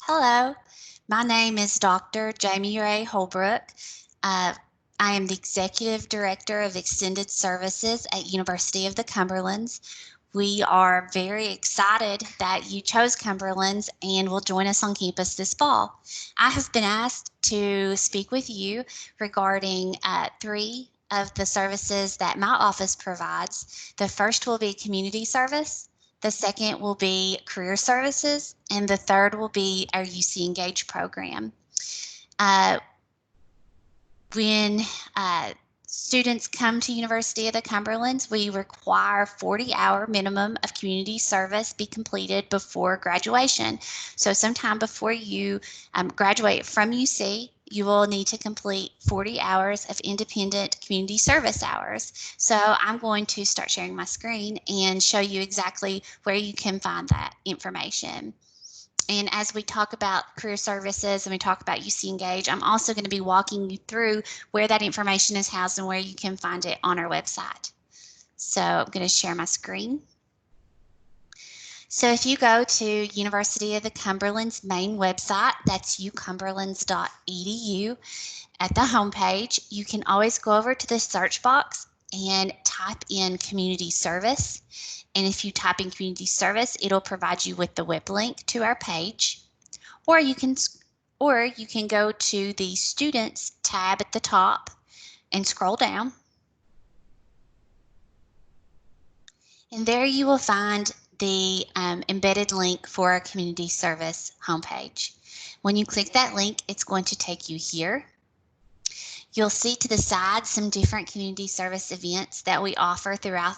Hello, my name is Dr. Jamirae Holbrook. I am the Executive Director of Extended Services at University of the Cumberlands. We are very excited that you chose Cumberlands and will join us on campus this fall. I have been asked to speak with you regarding three of the services that my office provides. The first will be community service. The second will be career services, and the third will be our UC Engage program. When students come to University of the Cumberlands, we require 40-hour minimum of community service be completed before graduation. So sometime before you graduate from UC, you will need to complete 40 hours of independent community service hours. So I'm going to start sharing my screen and show you exactly where you can find that information. And as we talk about career services and we talk about UC Engage, I'm also going to be walking you through where that information is housed and where you can find it on our website. So I'm going to share my screen. So if you go to University of the Cumberland's main website, that's ucumberlands.edu, at the homepage, you can always go over to the search box and type in community service. And if you type in community service, it'll provide you with the web link to our page. Or you can go to the students tab at the top and scroll down. And there you will find the embedded link for our community service homepage. When you click that link, it's going to take you here. You'll see to the side some different community service events that we offer throughout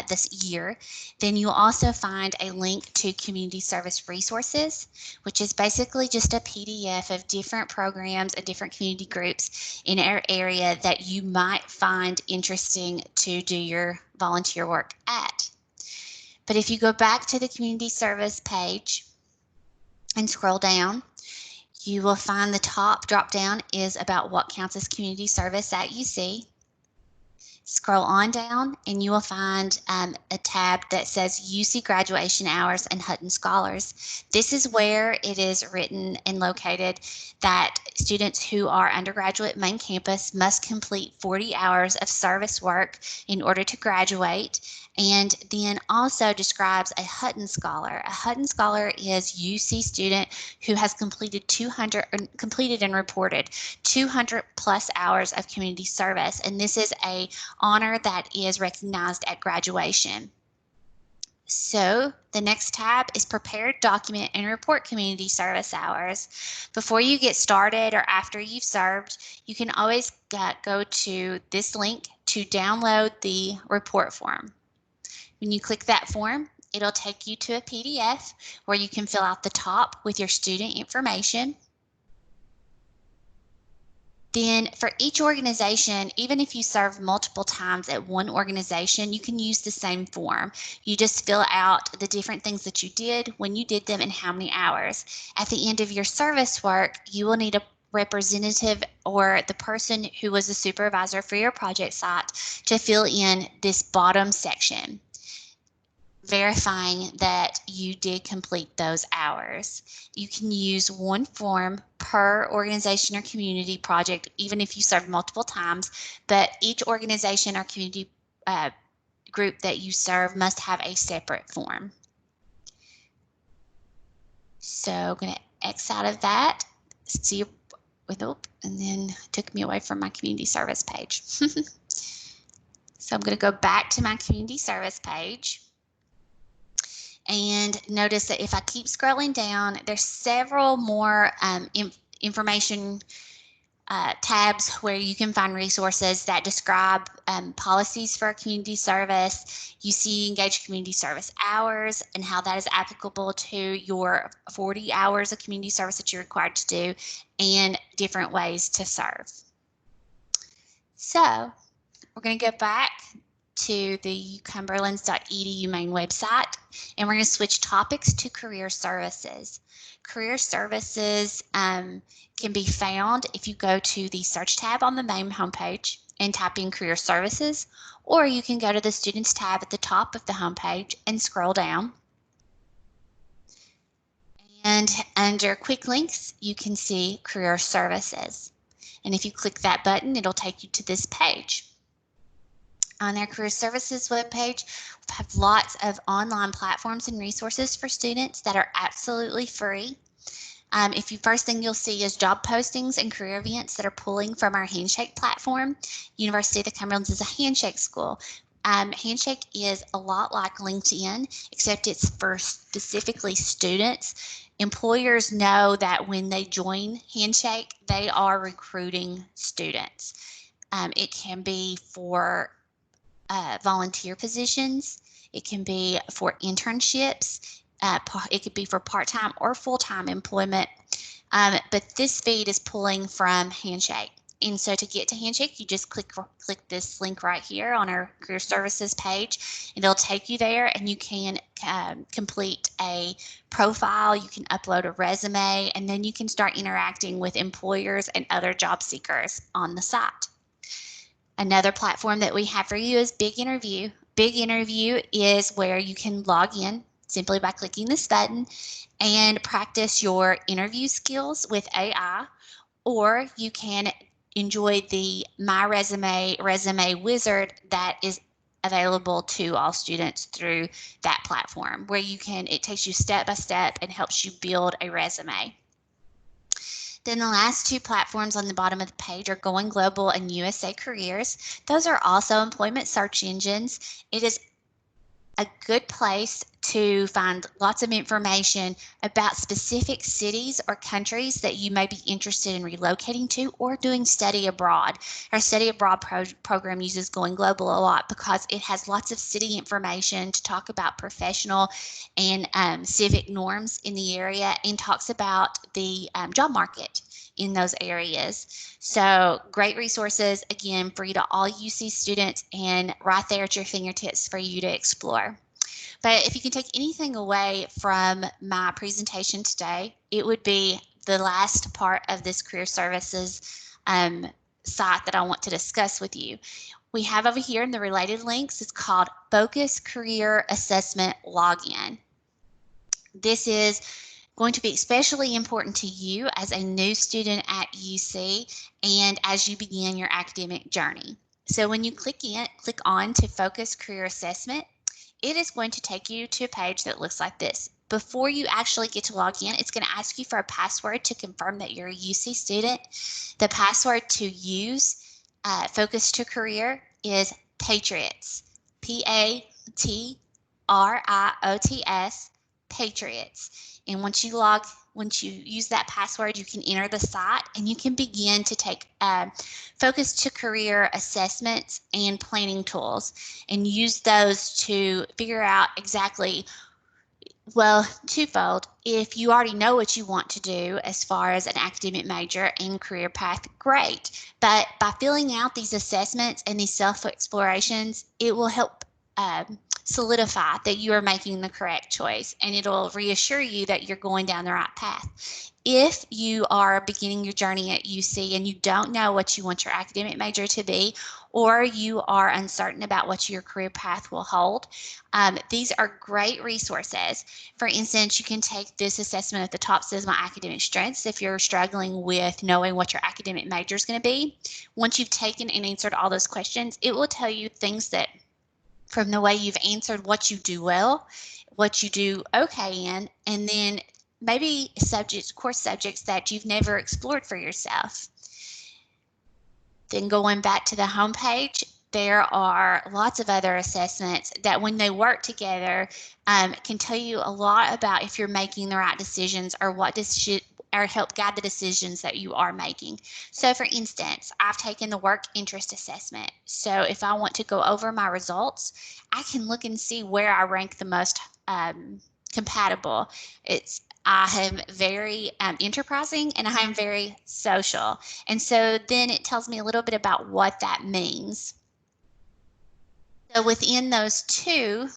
this year. Then you'll also find a link to community service resources, which is basically just a PDF of different programs and different community groups in our area that you might find interesting to do your volunteer work at. But if you go back to the community service page and scroll down, you will find the top drop down is about what counts as community service at UC. Scroll on down and you will find a tab that says UC graduation hours and Hutton Scholars. This is where it is written and located that students who are undergraduate main campus must complete 40 hours of service work in order to graduate, and then also describes a Hutton Scholar. A Hutton Scholar is UC student who has completed and reported 200 plus hours of community service, and this is a honor that is recognized at graduation. So the next tab is prepare, document, and report community service hours. Before you get started or after you've served, you can always go to this link to download the report form. When you click that form, it'll take you to a PDF where you can fill out the top with your student information. Then for each organization, even if you serve multiple times at one organization, you can use the same form. You just fill out the different things that you did, when you did them, and how many hours. At the end of your service work, you will need a representative or the person who was the supervisor for your project site to fill in this bottom section, verifying that you did complete those hours. You can use one form per organization or community project, even if you serve multiple times, but each organization or community group that you serve must have a separate form. So I'm going to X out of that, see with and then it took me away from my community service page. So I'm going to go back to my community service page. And notice that if I keep scrolling down, there's several more information tabs where you can find resources that describe policies for community service, UC Engage community service hours, and how that is applicable to your 40 hours of community service that you're required to do, and different ways to serve. So we're going to go back to the ucumberlands.edu main website, and we're going to switch topics to career services. Career services can be found if you go to the search tab on the main homepage and type in career services, or you can go to the students tab at the top of the homepage and scroll down. And under quick links, you can see career services. And if you click that button, it'll take you to this page. On our career services webpage, we have lots of online platforms and resources for students that are absolutely free. First thing you'll see is job postings and career events that are pulling from our Handshake platform. University of the Cumberlands is a Handshake school. Handshake is a lot like LinkedIn, except it's for specifically students. Employers know that when they join Handshake, they are recruiting students. It can be for volunteer positions. It can be for internships. It could be for part-time or full-time employment. But this feed is pulling from Handshake. And so to get to Handshake, you just click this link right here on our career services page, and it'll take you there, and you can complete a profile, you can upload a resume, and then you can start interacting with employers and other job seekers on the site. Another platform that we have for you is Big Interview. Big Interview is where you can log in simply by clicking this button and practice your interview skills with AI, or you can enjoy the My Resume Wizard that is available to all students through that platform, where it takes you step by step and helps you build a resume. Then the last two platforms on the bottom of the page are Going Global and USA Careers. Those are also employment search engines. It is a good place to find lots of information about specific cities or countries that you may be interested in relocating to or doing study abroad. Our study abroad program uses Going Global a lot because it has lots of city information to talk about professional and civic norms in the area, and talks about the job market in those areas. So great resources, again, for you to all UC students, and right there at your fingertips for you to explore. But if you can take anything away from my presentation today, it would be the last part of this career services site that I want to discuss with you. We have over here in the related links, it's called Focus Career Assessment Login. This is going to be especially important to you as a new student at UC and as you begin your academic journey. So when you click on to Focus Career Assessment, it is going to take you to a page that looks like this. Before you actually get to log in, it's going to ask you for a password to confirm that you're a UC student. The password to use Focus to Career is Patriots, Patriots, Patriots. And once you use that password, you can enter the site and you can begin to take Focus to Career assessments and planning tools and use those to figure out exactly, well, twofold. If you already know what you want to do as far as an academic major and career path, great. But by filling out these assessments and these self-explorations, it will help solidify that you are making the correct choice, and it'll reassure you that you're going down the right path. If you are beginning your journey at UC and you don't know what you want your academic major to be, or you are uncertain about what your career path will hold, these are great resources. For instance, you can take this assessment at the top, says my academic strengths. If you're struggling with knowing what your academic major is going to be, once you've taken and answered all those questions, it will tell you things that, from the way you've answered, what you do well, what you do okay in, and then maybe course subjects that you've never explored for yourself. Then going back to the home page, there are lots of other assessments that, when they work together, can tell you a lot about if you're making the right decisions or or help guide the decisions that you are making. So for instance, I've taken the work interest assessment. So if I want to go over my results, I can look and see where I rank the most compatible. I am very enterprising, and I am very social. And so then it tells me a little bit about what that means. So within those two,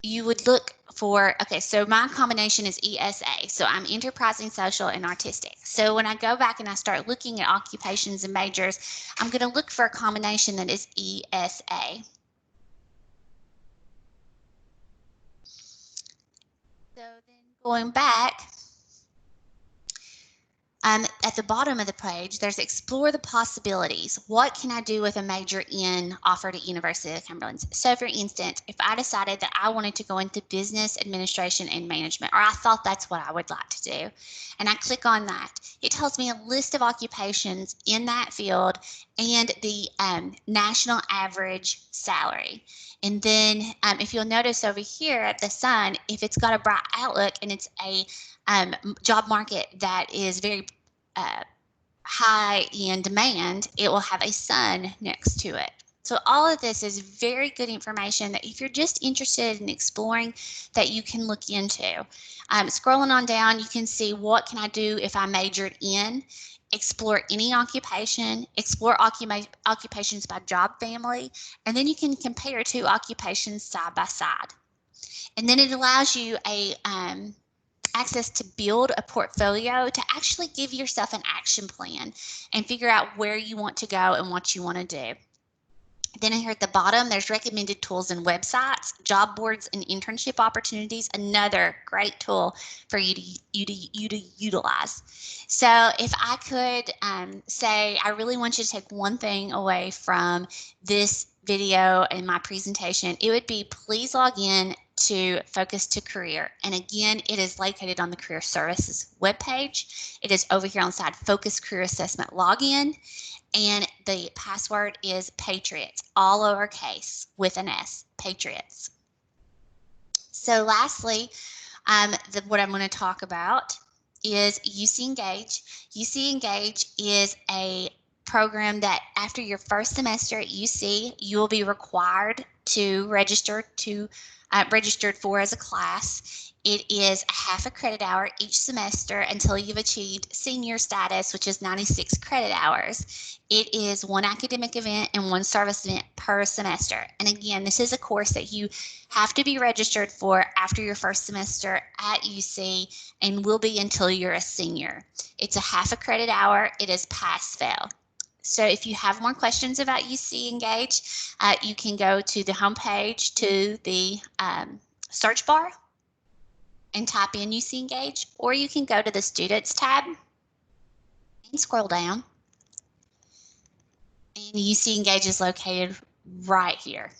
you would look for, okay, so my combination is ESA. So I'm enterprising, social, and artistic. So when I go back and I start looking at occupations and majors, I'm going to look for a combination that is ESA. Going back, at the bottom of the page, there's explore the possibilities. What can I do with a major in offered at University of Cumberland? So for instance, if I decided that I wanted to go into business administration and management, or I thought that's what I would like to do, and I click on that, it tells me a list of occupations in that field and the national average salary. And then if you'll notice over here at the sun, if it's got a bright outlook and it's a job market that is very high in demand, it will have a sun next to it. So all of this is very good information that if you're just interested in exploring, that you can look into. Scrolling on down, you can see what can I do if I majored in, explore any occupation, explore occupations by job family, and then you can compare two occupations side by side. And then it allows you a access to build a portfolio to actually give yourself an action plan and figure out where you want to go and what you want to do. Then here at the bottom, there's recommended tools and websites, job boards and internship opportunities, another great tool for you to utilize. So if I could say, I really want you to take one thing away from this video and my presentation, it would be please log in to Focus to Career. And again, it is located on the Career Services webpage. It is over here on the side, Focus Career Assessment Login. And the password is Patriots, all lowercase with an S, Patriots. So lastly, what I'm going to talk about is UC Engage. UC Engage is a program that after your first semester at UC, you will be required to registered for as a class. It is a half a credit hour each semester until you've achieved senior status, which is 96 credit hours. It is one academic event and one service event per semester. And again, this is a course that you have to be registered for after your first semester at UC and will be until you're a senior. It's a half a credit hour. It is pass-fail. So if you have more questions about UC Engage, you can go to the homepage, to the search bar and type in UC Engage, or you can go to the Students tab and scroll down. And UC Engage is located right here.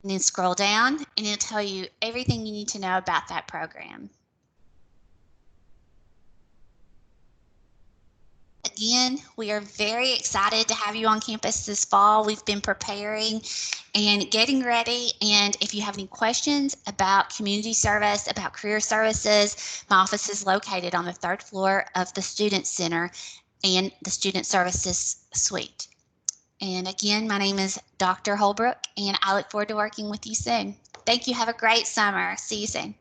And then scroll down and it'll tell you everything you need to know about that program. Again, we are very excited to have you on campus this fall. We've been preparing and getting ready. And if you have any questions about community service, about career services, my office is located on the 3rd floor of the Student Center and the Student Services Suite. And again, my name is Dr. Holbrook, and I look forward to working with you soon. Thank you. Have a great summer. See you soon.